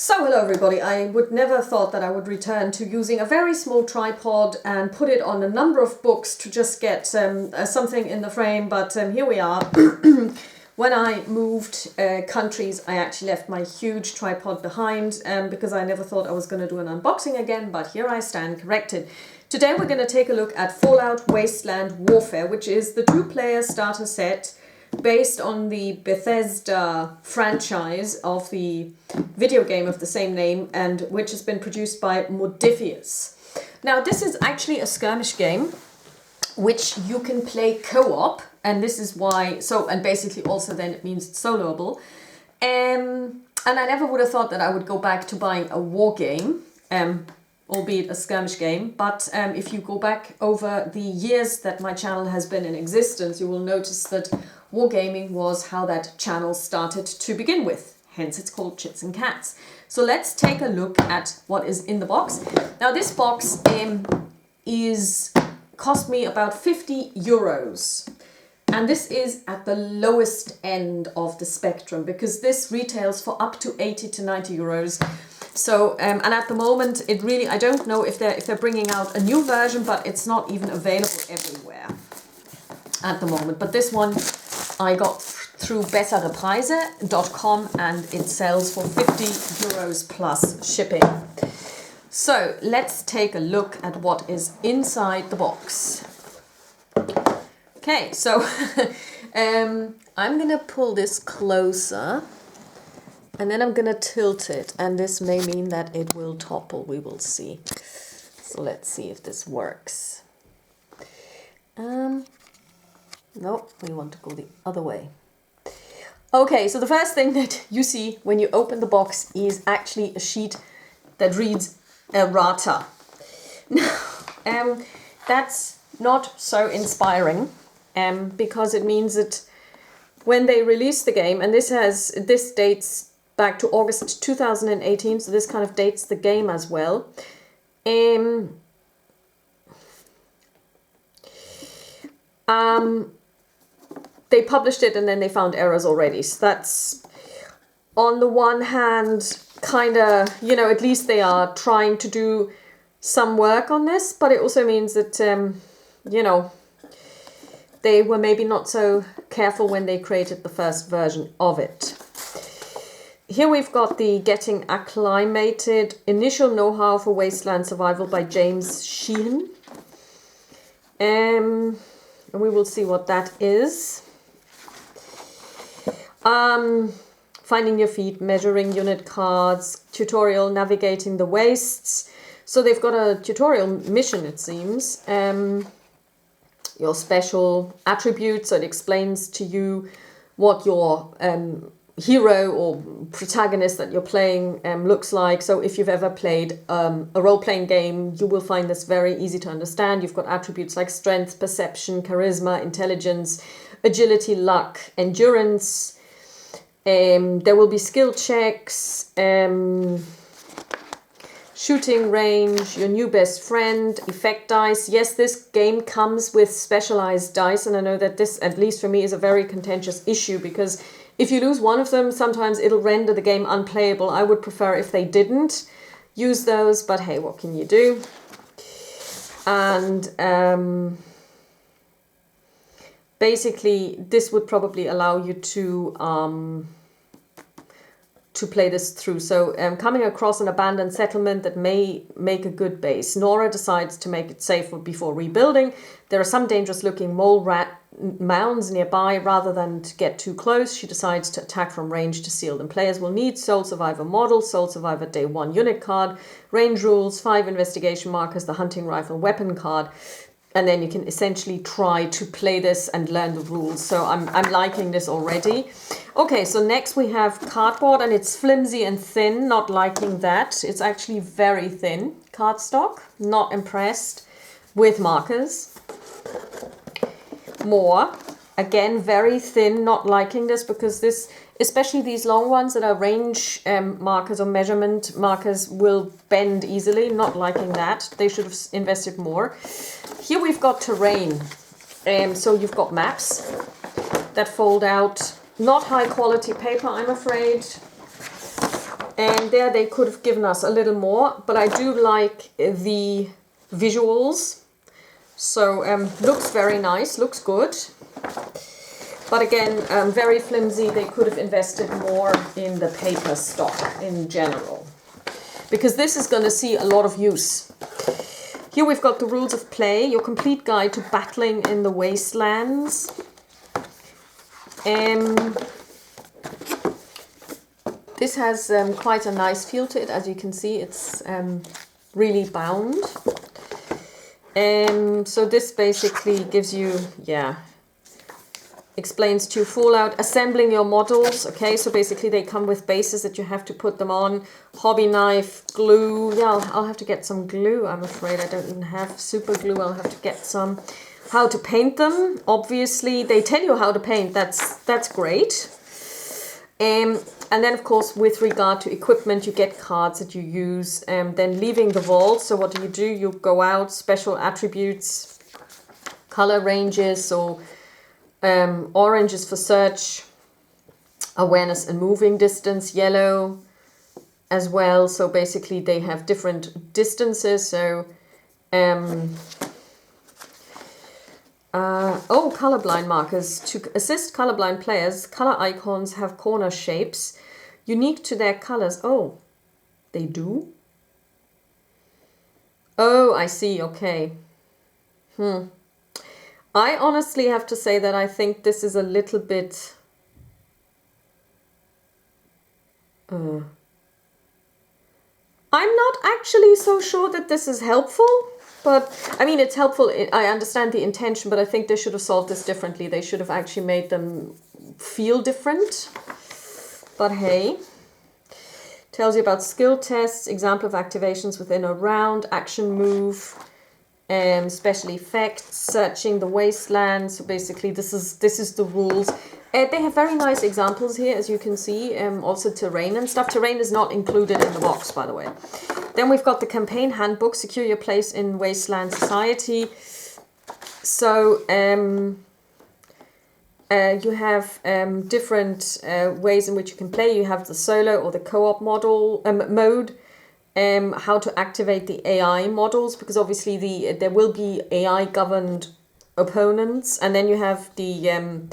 So hello everybody, I would never thought that I would return to using a very small tripod and put it on a number of books to just get something in the frame, but here we are. When I moved countries, I actually left my huge tripod behind because I never thought I was going to do an unboxing again, but here I stand corrected. Today we're going to take a look at Fallout Wasteland Warfare, which is the two-player starter set based on the Bethesda franchise of the video game of the same name, and which has been produced by Modifius. Now this is actually a skirmish game which you can play co-op, and this is why, and basically also then it means it's soloable. And I never would have thought that I would go back to buying a war game, albeit a skirmish game, but if you go back over the years that my channel has been in existence, you will notice that wargaming was how that channel started to begin with. Hence it's called Chits and Cats. So let's take a look at what is in the box. Now this box cost me about 50 euros. And this is at the lowest end of the spectrum because this retails for up to 80 to 90 euros. So, and at the moment, it really, I don't know if they're bringing out a new version, but it's not even available everywhere at the moment. But this one I got through besserepreise.com and it sells for 50 euros plus shipping. So let's take a look at what is inside the box. Okay, so I'm gonna pull this closer and then I'm gonna tilt it, and this may mean that it will topple, we will see. So let's see if this works. Nope, we want to go the other way. Okay, so the first thing that you see when you open the box is actually a sheet that reads errata. Now, that's not so inspiring because it means that when they released the game, and this dates back to August 2018, so this kind of dates the game as well. They published it and then they found errors already. So that's, on the one hand, kind of, you know, at least they are trying to do some work on this, but it also means that, you know, they were maybe not so careful when they created the first version of it. Here we've got the Getting Acclimated Initial Know-How for Wasteland Survival by James Sheehan. And we will see what that is. Finding your feet, measuring unit cards, tutorial, navigating the wastes. So they've got a tutorial mission, it seems. Your special attributes, so it explains to you what your hero or protagonist that you're playing looks like. So if you've ever played a role-playing game, you will find this very easy to understand. You've got attributes like strength, perception, charisma, intelligence, agility, luck, endurance. There will be skill checks, shooting range, your new best friend, effect dice. Yes, this game comes with specialized dice, and I know that this, at least for me, is a very contentious issue because if you lose one of them, sometimes it'll render the game unplayable. I would prefer if they didn't use those, but hey, what can you do? And basically, this would probably allow you to play this through. So coming across an abandoned settlement that may make a good base. Nora decides to make it safer before rebuilding. There are some dangerous looking mole rat mounds nearby. Rather than to get too close, she decides to attack from range to seal them. Players will need Soul Survivor model, Soul Survivor Day 1 unit card, range rules, 5 investigation markers, the hunting rifle weapon card. And then you can essentially try to play this and learn the rules. So I'm liking this already. Okay, so next we have cardboard, and it's flimsy and thin. Not liking that. It's actually very thin. Cardstock, not impressed. With markers. More. Again, very thin, not liking this because this, especially these long ones that are range markers or measurement markers, will bend easily. Not liking that. They should have invested more. Here we've got terrain. So you've got maps that fold out. Not high quality paper, I'm afraid. And there they could have given us a little more, but I do like the visuals. So looks very nice, looks good. But again, very flimsy. They could have invested more in the paper stock in general, because this is going to see a lot of use. Here we've got the rules of play, your complete guide to battling in the wastelands. This has quite a nice feel to it. As you can see, it's really bound. So this basically gives you, explains to Fallout, assembling your models. Okay, so basically they come with bases that you have to put them on. Hobby knife, glue. Yeah, I'll have to get some glue. I'm afraid I don't even have super glue. I'll have to get some. How to paint them. Obviously, they tell you how to paint. That's great. And then, of course, with regard to equipment, you get cards that you use. Then leaving the vault. So what do? You go out, special attributes, color ranges. So orange is for search, awareness and moving distance. Yellow as well. So basically they have different distances. So colorblind markers. To assist colorblind players, color icons have corner shapes unique to their colors. Oh, they do? Oh, I see. Okay. I honestly have to say that I think this is a little bit... I'm not actually so sure that this is helpful. But, I mean, it's helpful. I understand the intention, but I think they should have solved this differently. They should have actually made them feel different. But hey. Tells you about skill tests, example of activations within a round, action move, special effects, searching the wasteland. So basically this is the rules. They have very nice examples here, as you can see. Also terrain and stuff. Terrain is not included in the box, by the way. Then we've got the campaign handbook, secure your place in Wasteland Society. So you have different ways in which you can play. You have the solo or the co-op model mode. How to activate the AI models, because obviously there will be AI governed opponents. And then you have the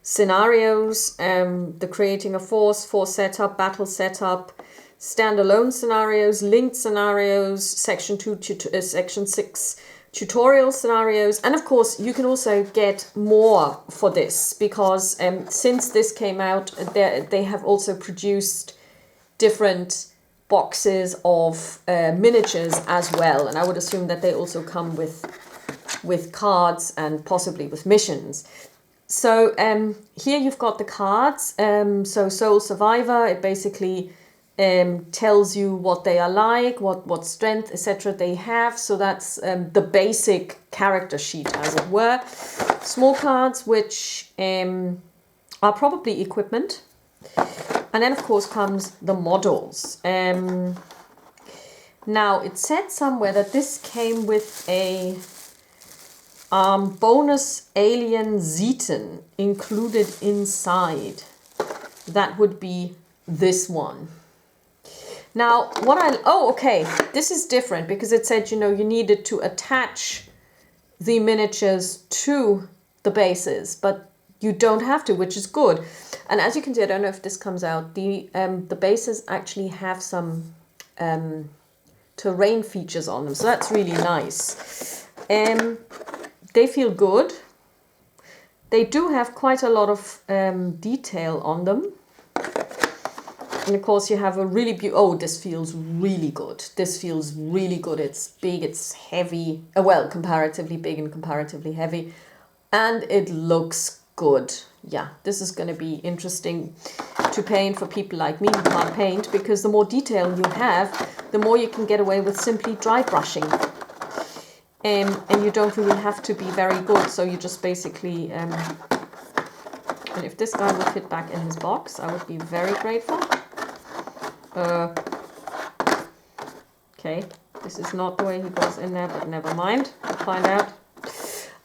scenarios, the creating a force setup, battle setup, standalone scenarios, linked scenarios, section 2 to section 6 tutorial scenarios. And of course you can also get more for this, because since this came out, they have also produced different boxes of miniatures as well, and I would assume that they also come with cards and possibly with missions. So here you've got the cards. So Soul Survivor, it basically tells you what they are like, what strength, etc. they have. So that's the basic character sheet, as it were. Small cards, which are probably equipment. And then, of course, comes the models. Now, it said somewhere that this came with a bonus alien Zeton included inside. That would be this one. Now, okay, this is different, because it said, you needed to attach the miniatures to the bases, but you don't have to, which is good. And as you can see, I don't know if this comes out, the bases actually have some terrain features on them, so that's really nice. They feel good. They do have quite a lot of detail on them. And of course you have a really beautiful... Oh, this feels really good. This feels really good. It's big, it's heavy. Well, comparatively big and comparatively heavy. And it looks good. Yeah, this is going to be interesting to paint for people like me who can't paint, because the more detail you have, the more you can get away with simply dry brushing. And you don't really have to be very good. So you just basically... and if this guy would fit back in his box, I would be very grateful. Okay, this is not the way he goes in there, but never mind. We'll find out.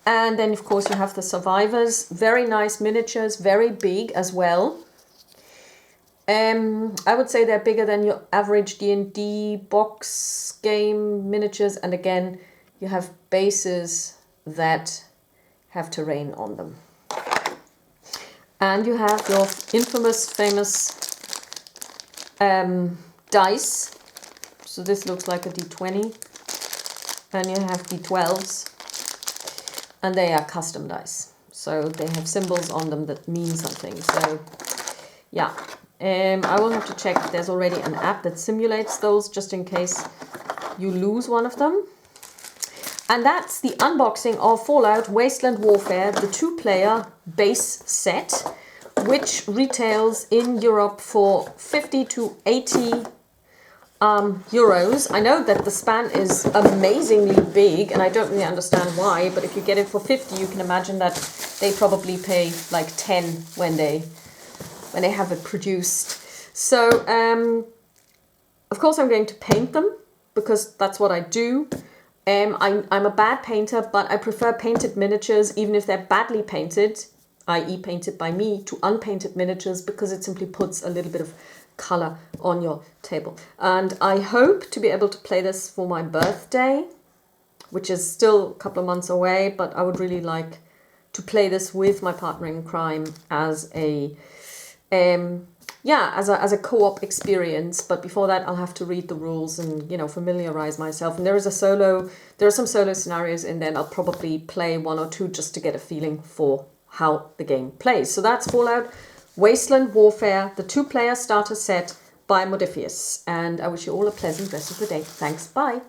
And then, of course, you have the survivors. Very nice miniatures, very big as well. I would say they're bigger than your average D&D box game miniatures, and again, you have bases that have terrain on them. And you have your infamous, famous dice. So this looks like a D20. And you have D12s. And they are custom dice. So they have symbols on them that mean something. So yeah. I will have to check if there's already an app that simulates those, just in case you lose one of them. And that's the unboxing of Fallout Wasteland Warfare, the 2-player base set, which retails in Europe for 50 to 80 euros. I know that the span is amazingly big, and I don't really understand why, but if you get it for 50, you can imagine that they probably pay like 10 when they have it produced. So, of course I'm going to paint them, because that's what I do. I'm a bad painter, but I prefer painted miniatures, even if they're badly painted, i.e. painted by me, to unpainted miniatures, because it simply puts a little bit of color on your table. And I hope to be able to play this for my birthday, which is still a couple of months away, but I would really like to play this with my partner in crime as a as a co-op experience. But before that, I'll have to read the rules and, you know, familiarize myself. And there are some solo scenarios in there, and I'll probably play 1 or 2 just to get a feeling for how the game plays. So that's Fallout Wasteland Warfare, the 2-player starter set by Modifius. And I wish you all a pleasant rest of the day. Thanks. Bye.